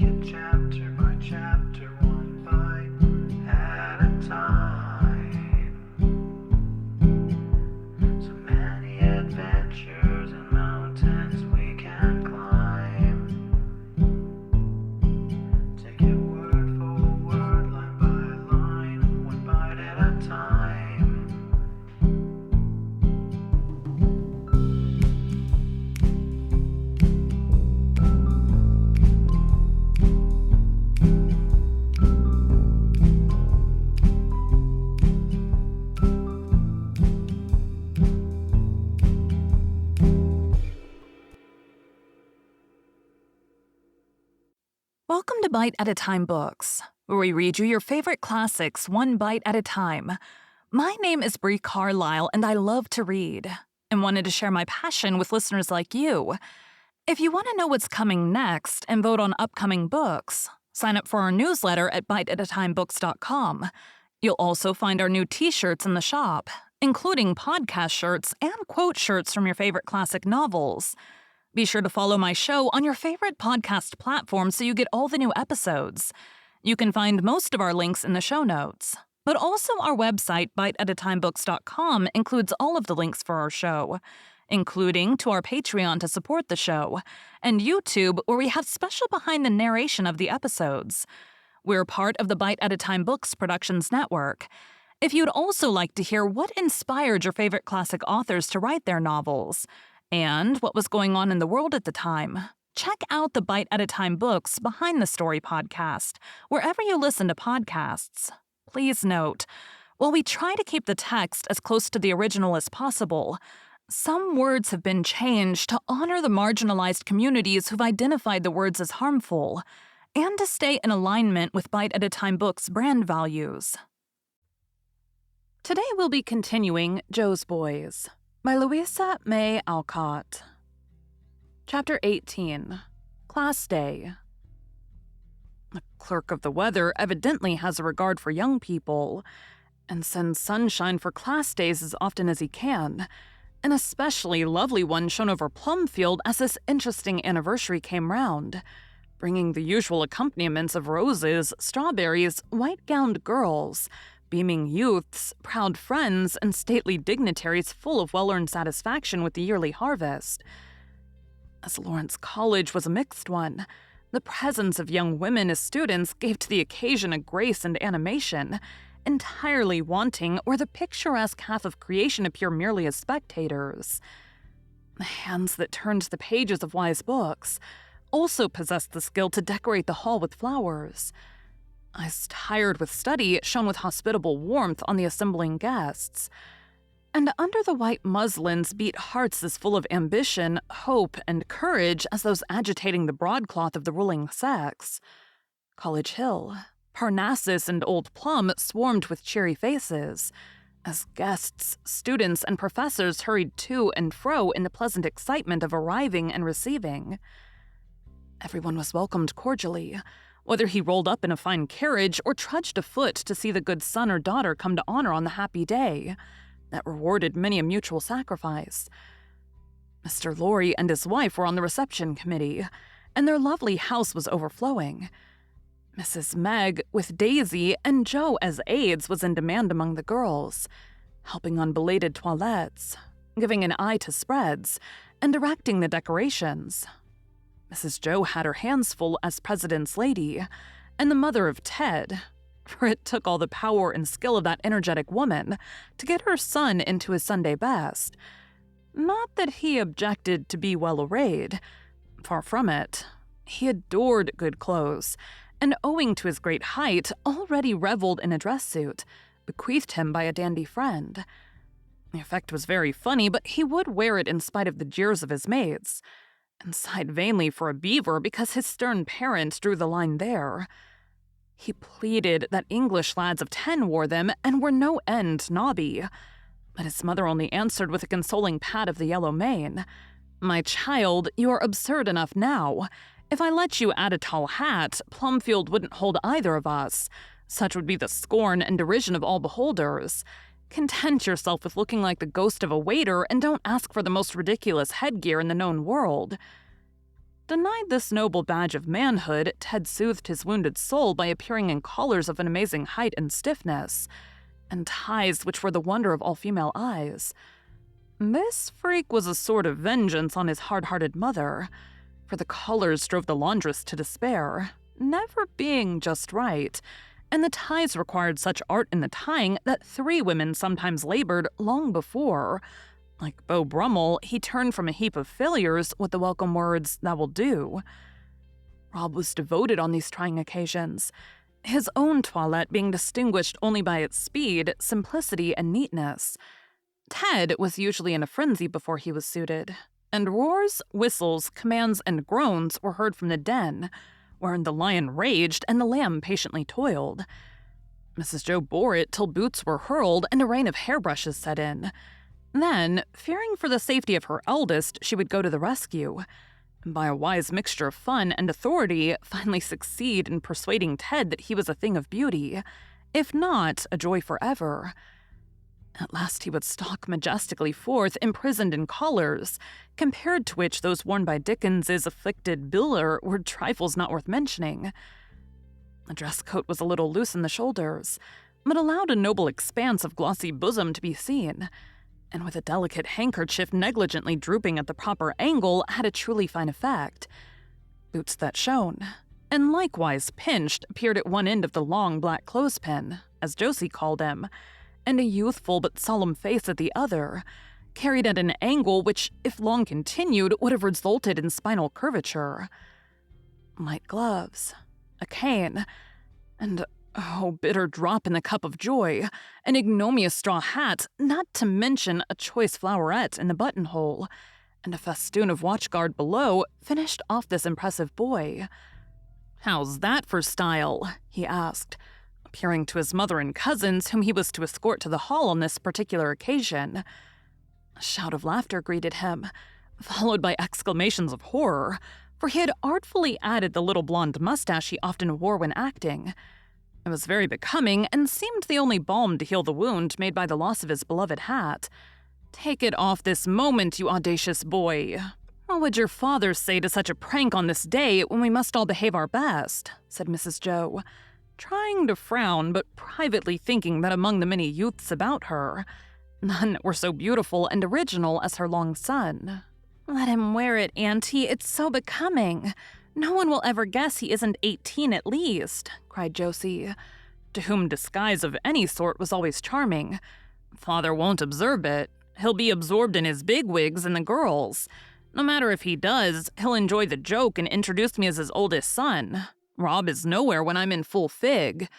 it chapter by chapter, one bite at a time. So many adventures and mountains we can climb. Take it word for word, line by line, one bite at a time. Welcome to Bite at a Time Books, where we read you your favorite classics one bite at a time. My name is Bree Carlile, and I love to read, and wanted to share my passion with listeners like you. If you want to know what's coming next and vote on upcoming books, sign up for our newsletter at biteatatimebooks.com. You'll also find our new t-shirts in the shop, including podcast shirts and quote shirts from your favorite classic novels. Be sure to follow my show on your favorite podcast platform so you get all the new episodes. You can find most of our links in the show notes. But also our website, biteatatimebooks.com, includes all of the links for our show, including to our Patreon to support the show, and YouTube, where we have special behind the narration of the episodes. We're part of the Bite at a Time Books Productions Network. If you'd also like to hear what inspired your favorite classic authors to write their novels, and what was going on in the world at the time, check out the Bite at a Time Books Behind the Story podcast, wherever you listen to podcasts. Please note, while we try to keep the text as close to the original as possible, some words have been changed to honor the marginalized communities who've identified the words as harmful, and to stay in alignment with Bite at a Time Books' brand values. Today we'll be continuing Joe's Boys by Louisa May Alcott. Chapter 18, Class Day. The clerk of the weather evidently has a regard for young people, and sends sunshine for class days as often as he can, an especially lovely one shone over Plumfield as this interesting anniversary came round, bringing the usual accompaniments of roses, strawberries, white-gowned girls, beaming youths, proud friends, and stately dignitaries full of well-earned satisfaction with the yearly harvest. As Lawrence College was a mixed one, the presence of young women as students gave to the occasion a grace and animation, entirely wanting where the picturesque half of creation appear merely as spectators. The hands that turned the pages of wise books also possessed the skill to decorate the hall with flowers. Eyes tired with study shone with hospitable warmth on the assembling guests, and under the white muslins beat hearts as full of ambition, hope, and courage as those agitating the broadcloth of the ruling sex. College Hill, Parnassus, and Old Plum swarmed with cheery faces, as guests, students, and professors hurried to and fro in the pleasant excitement of arriving and receiving. Everyone was welcomed cordially, whether he rolled up in a fine carriage or trudged afoot to see the good son or daughter come to honor on the happy day that rewarded many a mutual sacrifice. Mr. Laurie and his wife were on the reception committee, and their lovely house was overflowing. Mrs. Meg, with Daisy and Joe as aides, was in demand among the girls, helping on belated toilettes, giving an eye to spreads, and directing the decorations. Mrs. Joe had her hands full as president's lady, and the mother of Ted, for it took all the power and skill of that energetic woman to get her son into his Sunday best. Not that he objected to be well arrayed. Far from it. He adored good clothes, and owing to his great height, already reveled in a dress suit, bequeathed him by a dandy friend. The effect was very funny, but he would wear it in spite of the jeers of his mates, and sighed vainly for a beaver because his stern parents drew the line there. He pleaded that English lads of 10 wore them and were no end nobby, but his mother only answered with a consoling pat of the yellow mane. "My child, you are absurd enough now. If I let you add a tall hat, Plumfield wouldn't hold either of us. Such would be the scorn and derision of all beholders. Content yourself with looking like the ghost of a waiter and don't ask for the most ridiculous headgear in the known world." denied this noble badge of manhood, Ted soothed his wounded soul by appearing in collars of an amazing height and stiffness, and ties which were the wonder of all female eyes. This freak was a sort of vengeance on his hard-hearted mother, for the collars drove the laundress to despair, never being just right, and the ties required such art in the tying that 3 women sometimes labored long before. Like Beau Brummel, he turned from a heap of failures with the welcome words, "That will do." Rob was devoted on these trying occasions, his own toilette being distinguished only by its speed, simplicity, and neatness. Ted was usually in a frenzy before he was suited, and roars, whistles, commands, and groans were heard from the den, wherein the lion raged and the lamb patiently toiled. Mrs. Joe bore it till boots were hurled and a rain of hairbrushes set in. Then, fearing for the safety of her eldest, she would go to the rescue, and by a wise mixture of fun and authority, finally succeed in persuading Ted that he was a thing of beauty, if not a joy forever. At last he would stalk majestically forth, imprisoned in collars, compared to which those worn by Dickens's afflicted Biller were trifles not worth mentioning. The dress coat was a little loose in the shoulders, but allowed a noble expanse of glossy bosom to be seen, and with a delicate handkerchief negligently drooping at the proper angle had a truly fine effect. Boots that shone, and likewise pinched, appeared at one end of the long black clothespin, as Josie called him, and a youthful but solemn face at the other, carried at an angle which, if long continued, would have resulted in spinal curvature. Light gloves, a cane, and, oh, bitter drop in the cup of joy, an ignominious straw hat, not to mention a choice floweret in the buttonhole, and a festoon of watchguard below, finished off this impressive boy. "How's that for style?" he asked, appearing to his mother and cousins, whom he was to escort to the hall on this particular occasion. A shout of laughter greeted him, followed by exclamations of horror, for he had artfully added the little blonde mustache he often wore when acting. It was very becoming and seemed the only balm to heal the wound made by the loss of his beloved hat. "Take it off this moment, you audacious boy. What would your father say to such a prank on this day when we must all behave our best?" said Mrs. Joe, trying to frown, but privately thinking that among the many youths about her, none were so beautiful and original as her long son. "Let him wear it, Auntie. It's so becoming. No one will ever guess he isn't 18 at least," cried Josie, to whom disguise of any sort was always charming. "Father won't observe it. He'll be absorbed in his bigwigs and the girls. No matter if he does, he'll enjoy the joke and introduce me as his oldest son. Rob is nowhere when I'm in full fig."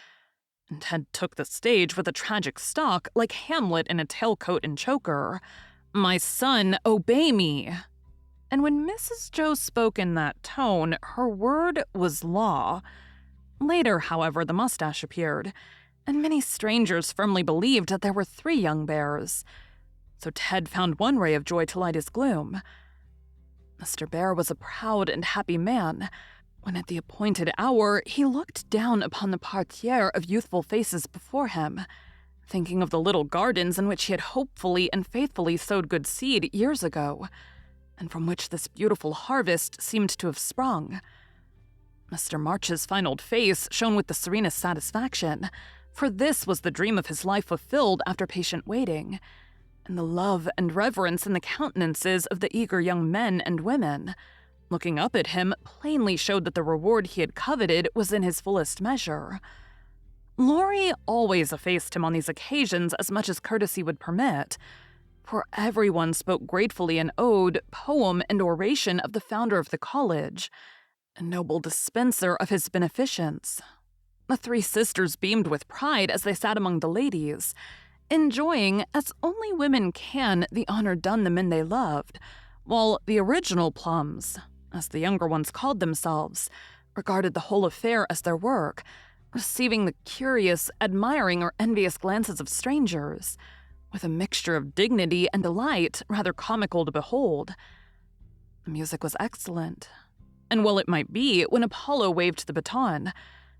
And Ted took the stage with a tragic stalk like Hamlet in a tailcoat and choker. "My son, obey me." And when Mrs. Joe spoke in that tone, her word was law. Later, however, the mustache appeared, and many strangers firmly believed that there were 3 young bears. So Ted found one ray of joy to light his gloom. Mr. Bear was a proud and happy man, when at the appointed hour he looked down upon the parterre of youthful faces before him, thinking of the little gardens in which he had hopefully and faithfully sowed good seed years ago, and from which this beautiful harvest seemed to have sprung. Mr. March's fine old face shone with the serenest satisfaction, for this was the dream of his life fulfilled after patient waiting, and the love and reverence in the countenances of the eager young men and women, looking up at him, plainly showed that the reward he had coveted was in his fullest measure. Laurie always effaced him on these occasions as much as courtesy would permit, for everyone spoke gratefully in ode, poem, and oration of the founder of the college, a noble dispenser of his beneficence. The 3 sisters beamed with pride as they sat among the ladies, enjoying, as only women can, the honor done the men they loved, while the original plums, as the younger ones called themselves, regarded the whole affair as their work, receiving the curious, admiring, or envious glances of strangers, with a mixture of dignity and delight rather comical to behold. The music was excellent, and well it might be when Apollo waved the baton.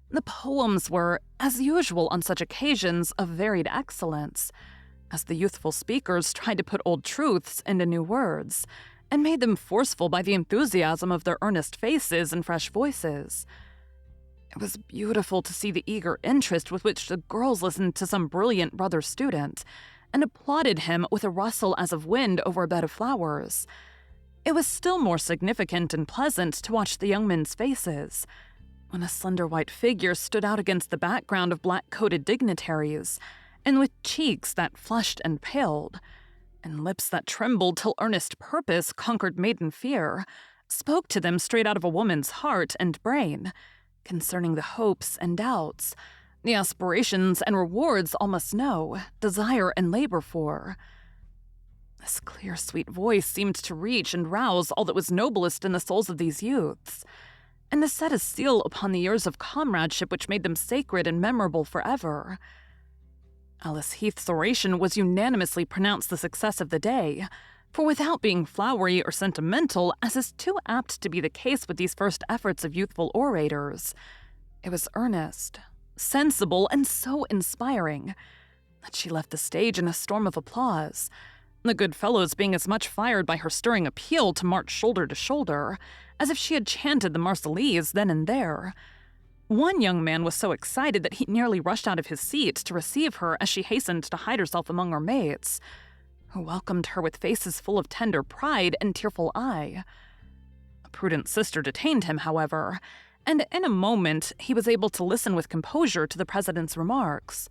The poems were, as usual on such occasions, of varied excellence, as the youthful speakers tried to put old truths into new words, and made them forceful by the enthusiasm of their earnest faces and fresh voices. It was beautiful to see the eager interest with which the girls listened to some brilliant brother student, and applauded him with a rustle as of wind over a bed of flowers. It was still more significant and pleasant to watch the young men's faces, when a slender white figure stood out against the background of black-coated dignitaries, and with cheeks that flushed and paled, and lips that trembled till earnest purpose conquered maiden fear, spoke to them straight out of a woman's heart and brain, concerning the hopes and doubts, the aspirations and rewards all must know, desire and labor for. This clear, sweet voice seemed to reach and rouse all that was noblest in the souls of these youths, and to set a seal upon the years of comradeship which made them sacred and memorable forever. Alice Heath's oration was unanimously pronounced the success of the day, for without being flowery or sentimental, as is too apt to be the case with these first efforts of youthful orators, it was earnest, sensible, and so inspiring that she left the stage in a storm of applause, the good fellows being as much fired by her stirring appeal to march shoulder to shoulder as if she had chanted the Marseillaise then and there. One young man was so excited that he nearly rushed out of his seat to receive her as she hastened to hide herself among her mates, who welcomed her with faces full of tender pride and tearful eye. A prudent sister detained him, however, and in a moment he was able to listen with composure to the president's remarks.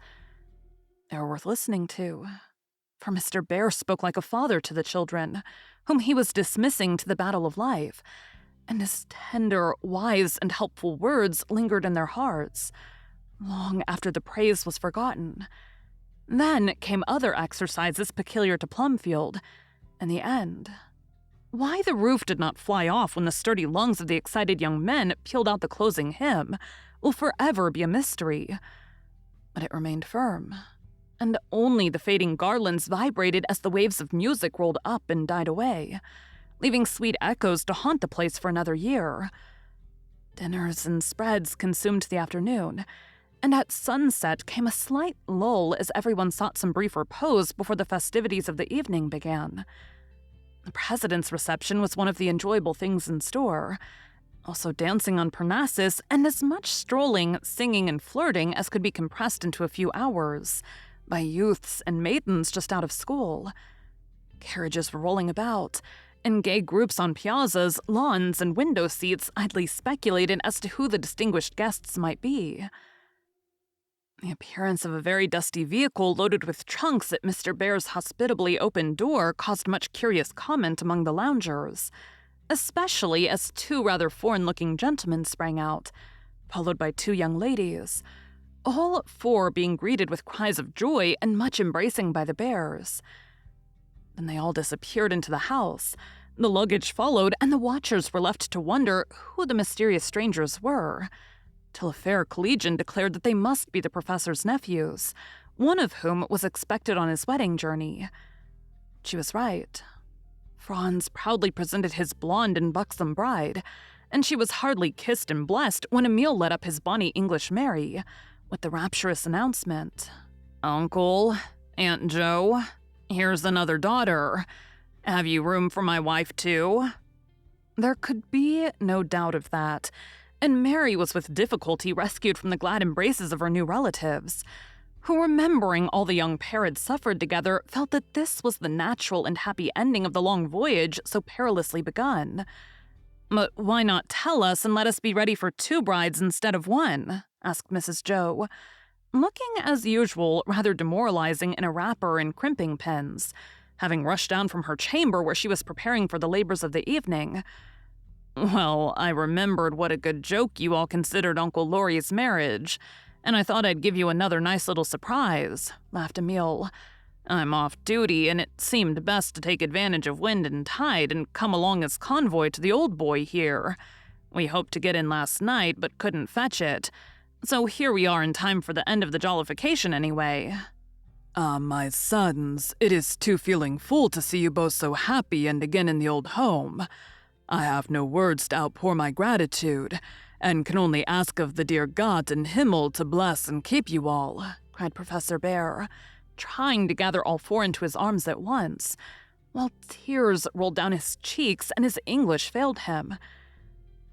They were worth listening to, for Mr. Bear spoke like a father to the children, whom he was dismissing to the battle of life, and his tender, wise, and helpful words lingered in their hearts, long after the praise was forgotten. Then came other exercises peculiar to Plumfield, and the end. Why the roof did not fly off when the sturdy lungs of the excited young men pealed out the closing hymn will forever be a mystery. But it remained firm, and only the fading garlands vibrated as the waves of music rolled up and died away, leaving sweet echoes to haunt the place for another year. Dinners and spreads consumed the afternoon, and at sunset came a slight lull as everyone sought some brief repose before the festivities of the evening began. The president's reception was one of the enjoyable things in store, also dancing on Parnassus and as much strolling, singing, and flirting as could be compressed into a few hours by youths and maidens just out of school. Carriages were rolling about, and gay groups on piazzas, lawns, and window seats idly speculated as to who the distinguished guests might be. The appearance of a very dusty vehicle loaded with trunks at Mr. Bear's hospitably open door caused much curious comment among the loungers, especially as two rather foreign-looking gentlemen sprang out, followed by two young ladies, all four being greeted with cries of joy and much embracing by the Bears. Then they all disappeared into the house. The luggage followed, and the watchers were left to wonder who the mysterious strangers were, till a fair collegian declared that they must be the professor's nephews, one of whom was expected on his wedding journey. She was right. Franz proudly presented his blonde and buxom bride, and she was hardly kissed and blessed when Emile led up his bonny English Mary, with the rapturous announcement, "Uncle, Aunt Jo, here's another daughter. Have you room for my wife, too?" There could be no doubt of that, and Mary was with difficulty rescued from the glad embraces of her new relatives, who, remembering all the young pair had suffered together, felt that this was the natural and happy ending of the long voyage so perilously begun. "But why not tell us and let us be ready for two brides instead of one?" asked Mrs. Jo, looking as usual rather demoralizing in a wrapper and crimping pins, having rushed down from her chamber where she was preparing for the labors of the evening. "Well, I remembered what a good joke you all considered Uncle Laurie's marriage, and I thought I'd give you another nice little surprise," laughed Emile. "I'm off duty, and it seemed best to take advantage of wind and tide and come along as convoy to the old boy here. We hoped to get in last night, but couldn't fetch it, so here we are in time for the end of the jollification anyway." "Ah, my sons, it is too feeling full to see you both so happy and again in the old home. I have no words to outpour my gratitude, and can only ask of the dear God in Himmel to bless and keep you all," cried Professor Bear, trying to gather all four into his arms at once, while tears rolled down his cheeks and his English failed him.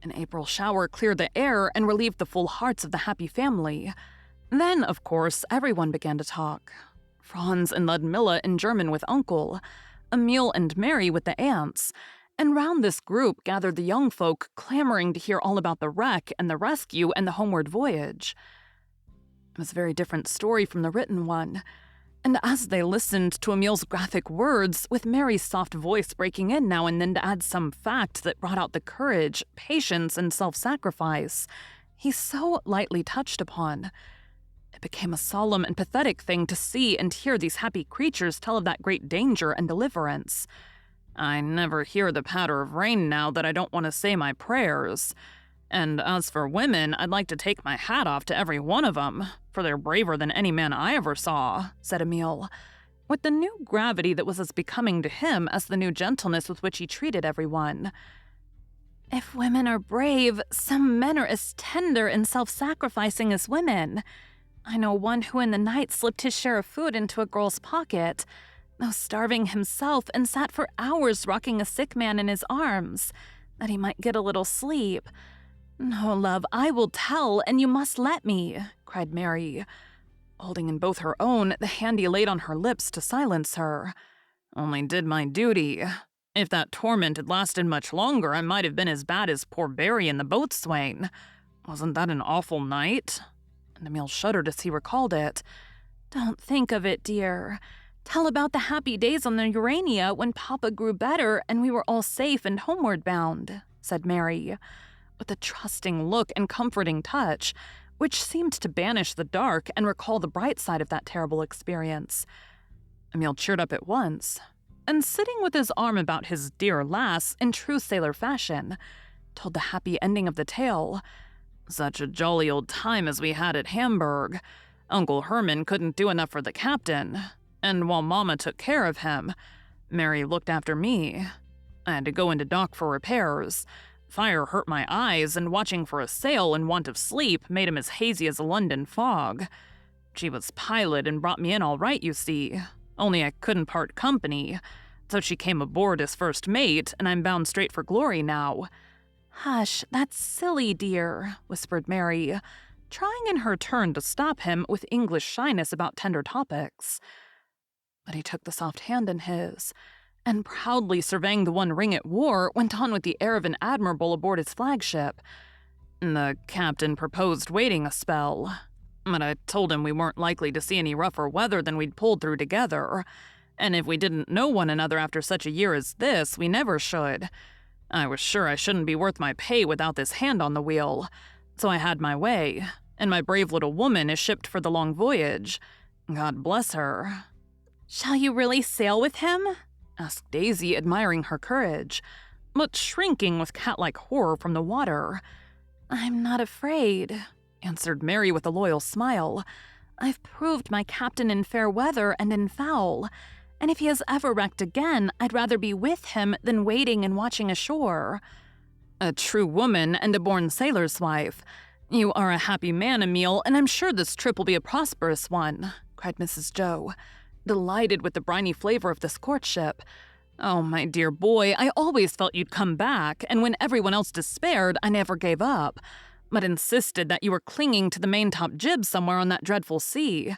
An April shower cleared the air and relieved the full hearts of the happy family. Then, of course, everyone began to talk. Franz and Ludmilla in German with Uncle, Emil and Mary with the aunts, and round this group gathered the young folk clamoring to hear all about the wreck and the rescue and the homeward voyage. It was a very different story from the written one, and as they listened to Emil's graphic words, with Mary's soft voice breaking in now and then to add some fact that brought out the courage, patience, and self-sacrifice he so lightly touched upon, it became a solemn and pathetic thing to see and hear these happy creatures tell of that great danger and deliverance. I never hear the patter of rain now that I don't want to say my prayers. And as for women, I'd like to take my hat off to every one of them, for they're braver than any man I ever saw, said Emil, with the new gravity that was as becoming to him as the new gentleness with which he treated everyone. If women are brave, some men are as tender and self-sacrificing as women. I know one who in the night slipped his share of food into a girl's pocket, though starving himself, and sat for hours rocking a sick man in his arms, that he might get a little sleep. No, love, I will tell, and you must let me, cried Mary, holding in both her own the hand he laid on her lips to silence her. Only did my duty. If that torment had lasted much longer, I might have been as bad as poor Barry in the boatswain. Wasn't that an awful night? And Emil shuddered as he recalled it. Don't think of it, dear. Tell about the happy days on the Urania when Papa grew better and we were all safe and homeward bound, said Mary, with a trusting look and comforting touch, which seemed to banish the dark and recall the bright side of that terrible experience. Emil cheered up at once, and sitting with his arm about his dear lass in true sailor fashion, told the happy ending of the tale. Such a jolly old time as we had at Hamburg. Uncle Herman couldn't do enough for the captain, and while Mama took care of him, Mary looked after me. I had to go into dock for repairs. Fire hurt my eyes, and watching for a sail in want of sleep made him as hazy as a London fog. She was pilot and brought me in all right, you see, only I couldn't part company, so she came aboard as first mate, and I'm bound straight for glory now. Hush, that's silly, dear, whispered Mary, trying in her turn to stop him with English shyness about tender topics. But he took the soft hand in his, and proudly surveying the one ring it wore, went on with the air of an admiral aboard his flagship. The captain proposed waiting a spell, but I told him we weren't likely to see any rougher weather than we'd pulled through together, and if we didn't know one another after such a year as this, we never should. I was sure I shouldn't be worth my pay without this hand on the wheel, so I had my way, and my brave little woman is shipped for the long voyage. God bless her. Shall you really sail with him? Asked Daisy, admiring her courage, but shrinking with cat-like horror from the water. I'm not afraid, answered Mary with a loyal smile. I've proved my captain in fair weather and in foul, and if he has ever wrecked again, I'd rather be with him than waiting and watching ashore. A true woman and a born sailor's wife. You are a happy man, Emil, and I'm sure this trip will be a prosperous one, cried Mrs. Joe, delighted with the briny flavor of this courtship. Oh, my dear boy, I always felt you'd come back, and when everyone else despaired, I never gave up, but insisted that you were clinging to the maintop jib somewhere on that dreadful sea.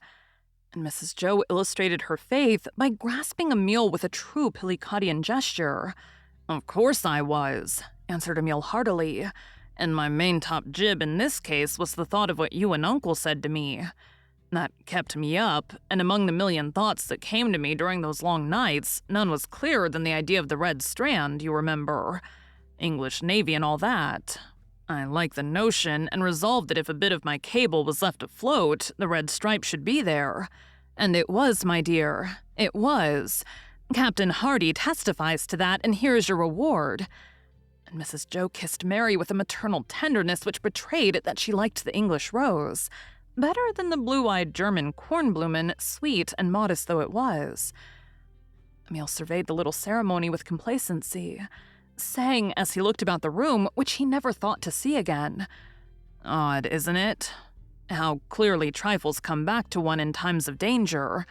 And Mrs. Joe illustrated her faith by grasping Emil with a true Pillicottian gesture. Of course I was, answered Emil heartily, and my maintop jib in this case was the thought of what you and Uncle said to me. That kept me up, and among the million thoughts that came to me during those long nights, none was clearer than the idea of the Red Strand, you remember. English Navy and all that. I liked the notion and resolved that if a bit of my cable was left afloat, the red stripe should be there. And it was, my dear. It was. Captain Hardy testifies to that, and here is your reward. And Mrs. Joe kissed Mary with a maternal tenderness which betrayed that she liked the English rose better than the blue-eyed German Kornblumen, sweet and modest though it was. Emil surveyed the little ceremony with complacency, saying as he looked about the room, which he never thought to see again, Odd, isn't it? How clearly trifles come back to one in times of danger.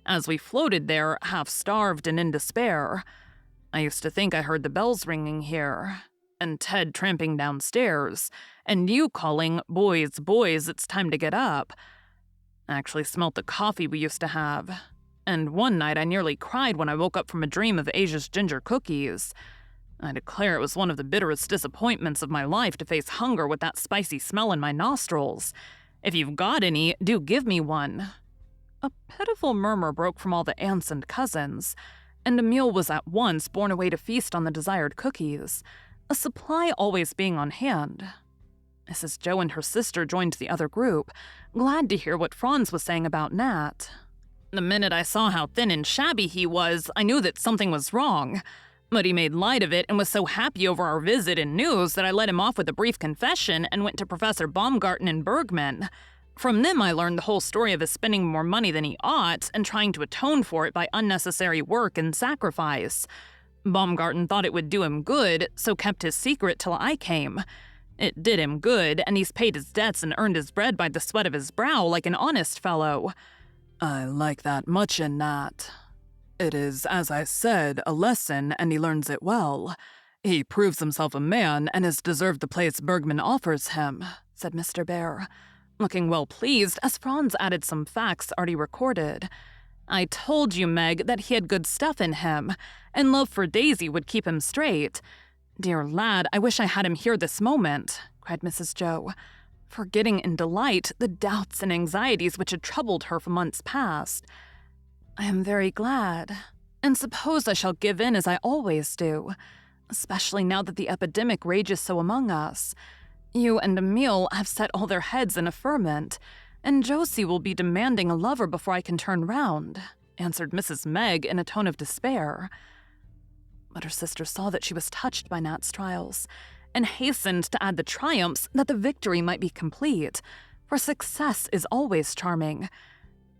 As we floated there, half-starved and in despair, I used to think I heard the bells ringing here, and Ted tramping downstairs, and you calling, 'Boys, boys, it's time to get up.' I actually smelt the coffee we used to have, and one night I nearly cried when I woke up from a dream of Asia's ginger cookies. I declare it was one of the bitterest disappointments of my life to face hunger with that spicy smell in my nostrils. If you've got any, do give me one." A pitiful murmur broke from all the aunts and cousins, and Emil was at once borne away to feast on the desired cookies, a supply always being on hand. Mrs. Joe and her sister joined the other group, glad to hear what Franz was saying about Nat. "The minute I saw how thin and shabby he was, I knew that something was wrong. But he made light of it and was so happy over our visit and news that I let him off with a brief confession and went to Professor Baumgarten and Bergman. From them, I learned the whole story of his spending more money than he ought and trying to atone for it by unnecessary work and sacrifice. Baumgarten thought it would do him good, so kept his secret till I came. It did him good, and he's paid his debts and earned his bread by the sweat of his brow like an honest fellow." "I like that much in Nat. It is, as I said, a lesson, and he learns it well. He proves himself a man and has deserved the place Bergman offers him," said Mr. Bear, looking well pleased as Franz added some facts already recorded. "I told you, Meg, that he had good stuff in him, and love for Daisy would keep him straight. Dear lad, I wish I had him here this moment," cried Mrs. Joe, forgetting in delight the doubts and anxieties which had troubled her for months past. "I am very glad, and suppose I shall give in as I always do, especially now that the epidemic rages so among us. You and Emil have set all their heads in a ferment, and Josie will be demanding a lover before I can turn round," answered Mrs. Meg in a tone of despair. But her sister saw that she was touched by Nat's trials, and hastened to add the triumphs that the victory might be complete, for success is always charming.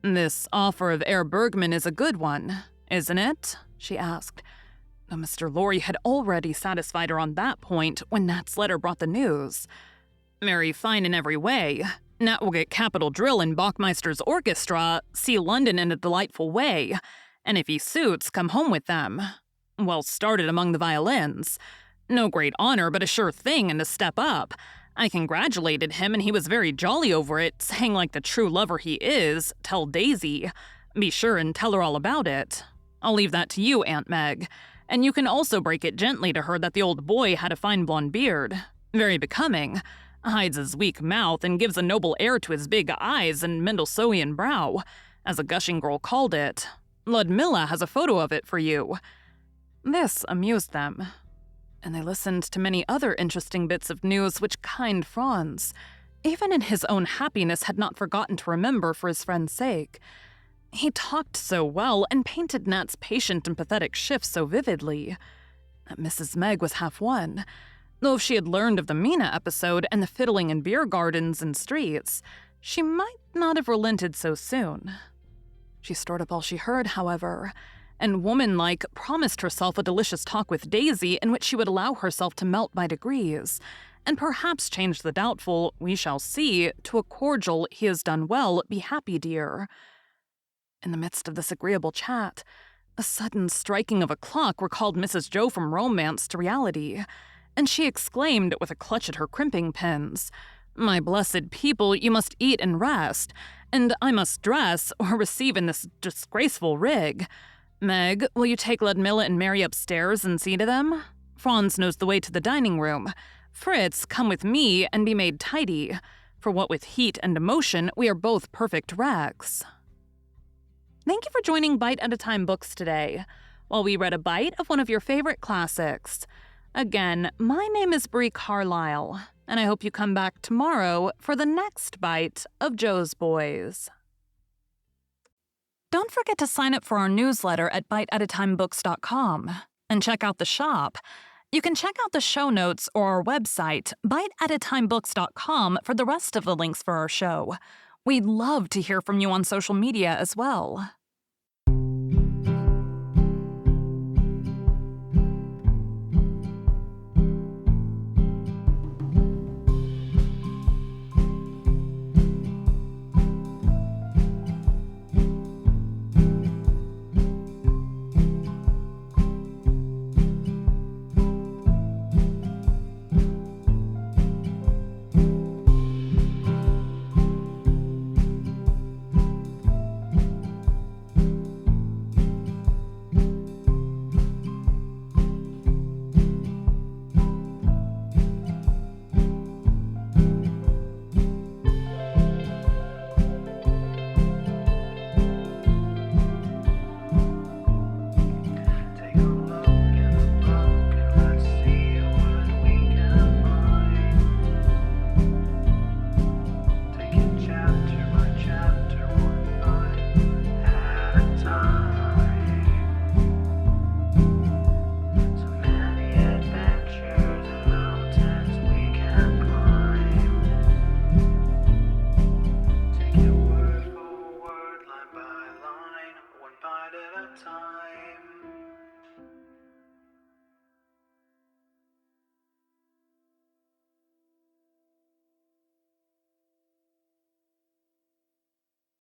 "This offer of Herr Bergman is a good one, isn't it?" she asked, though Mr. Lorry had already satisfied her on that point when Nat's letter brought the news. "Very fine in every way. Nat will get capital drill in Bachmeister's orchestra, see London in a delightful way, and if he suits, come home with them. Well started among the violins. No great honor, but a sure thing and a step up. I congratulated him, and he was very jolly over it, saying like the true lover he is, 'Tell Daisy.' Be sure and tell her all about it. I'll leave that to you, Aunt Meg, and you can also break it gently to her that the old boy had a fine blonde beard, very becoming, hides his weak mouth and gives a noble air to his big eyes and Mendelssohn brow, as a gushing girl called it. Ludmilla has a photo of it for you." This amused them, and they listened to many other interesting bits of news which kind Franz, even in his own happiness, had not forgotten to remember for his friend's sake. He talked so well and painted Nat's patient and pathetic shifts so vividly that Mrs. Meg was half won, though if she had learned of the Mina episode and the fiddling in beer gardens and streets, she might not have relented so soon. She stored up all she heard, however, and woman-like promised herself a delicious talk with Daisy in which she would allow herself to melt by degrees, and perhaps change the doubtful "we shall see" to a cordial "he has done well, be happy, dear." In the midst of this agreeable chat, a sudden striking of a clock recalled Mrs. Joe from romance to reality, and she exclaimed with a clutch at her crimping pins, "My blessed people, you must eat and rest, and I must dress or receive in this disgraceful rig. Meg, will you take Ludmilla and Mary upstairs and see to them? Franz knows the way to the dining room. Fritz, come with me and be made tidy, for what with heat and emotion, we are both perfect wrecks." Thank you for joining Bite at a Time Books today, while we read a bite of one of your favorite classics. Again, my name is Bree Carlile, and I hope you come back tomorrow for the next bite of Joe's Boys. Don't forget to sign up for our newsletter at biteatatimebooks.com and check out the shop. You can check out the show notes or our website, biteatatimebooks.com, for the rest of the links for our show. We'd love to hear from you on social media as well.